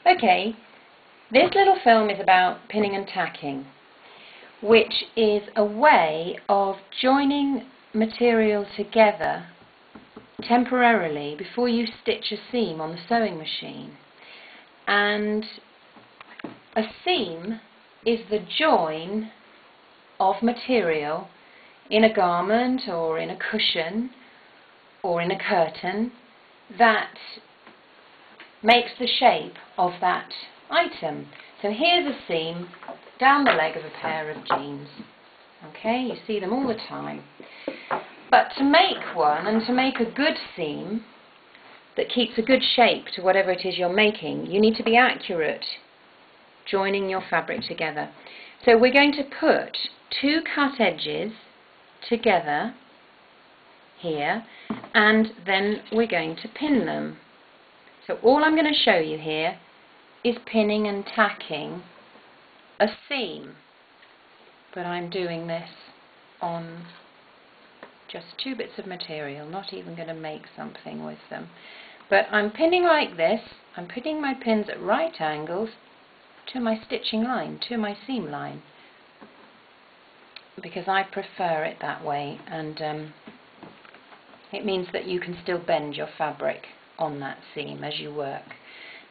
Okay, this little film is about pinning and tacking, which is a way of joining material together temporarily before you stitch a seam on the sewing machine. And a seam is the join of material in a garment or in a cushion or in a curtain that makes the shape of that item. So here's a seam down the leg of a pair of jeans. Okay, you see them all the time. But to make one, and to make a good seam that keeps a good shape to whatever it is you're making, you need to be accurate joining your fabric together. So we're going to put two cut edges together here, and then we're going to pin them. So all I'm going to show you here is pinning and tacking a seam, but I'm doing this on just two bits of material, not even going to make something with them. But I'm pinning like this. I'm putting my pins at right angles to my stitching line, to my seam line, because I prefer it that way, and it means that you can still bend your fabric on that seam as you work.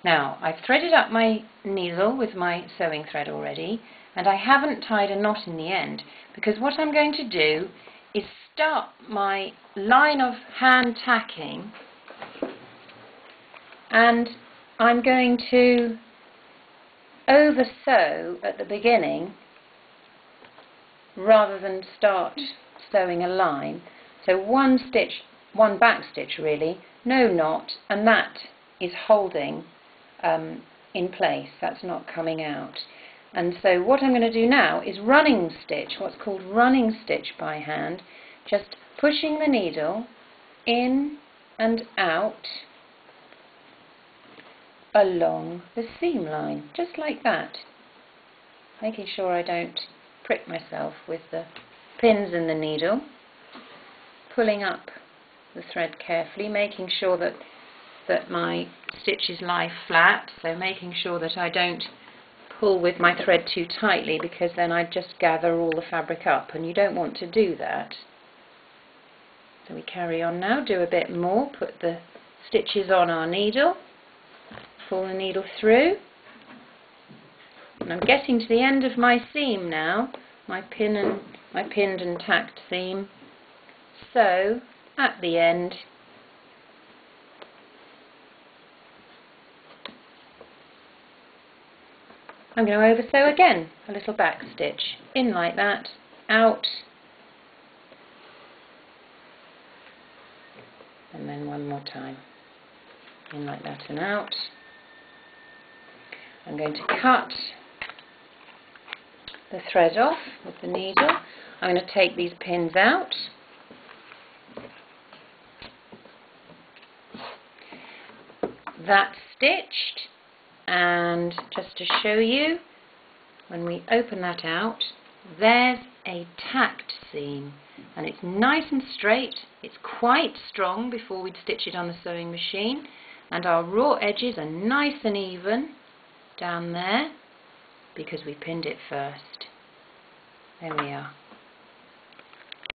Now, I've threaded up my needle with my sewing thread already, and I haven't tied a knot in the end, because what I'm going to do is start my line of hand tacking, and I'm going to over sew at the beginning rather than start sewing a line. So one stitch, one back stitch really, no knot, and that is holding in place, that's not coming out. And so what I'm going to do now is running stitch, what's called running stitch by hand, just pushing the needle in and out along the seam line, just like that, making sure I don't prick myself with the pins in the needle, pulling up the thread carefully, making sure that my stitches lie flat, so making sure that I don't pull with my thread too tightly, because then I just gather all the fabric up, and you don't want to do that. So we carry on now, do a bit more, put the stitches on our needle, pull the needle through, and I'm getting to the end of my seam now, my pinned and tacked seam. So at the end I'm going to over sew again, a little back stitch, in like that, out, and then one more time, in like that and out. I'm going to cut the thread off with the needle. I'm going to take these pins out. That's stitched, and just to show you, when we open that out, there's a tacked seam, and it's nice and straight. It's quite strong before we'd stitch it on the sewing machine, and our raw edges are nice and even down there because we pinned it first. There we are.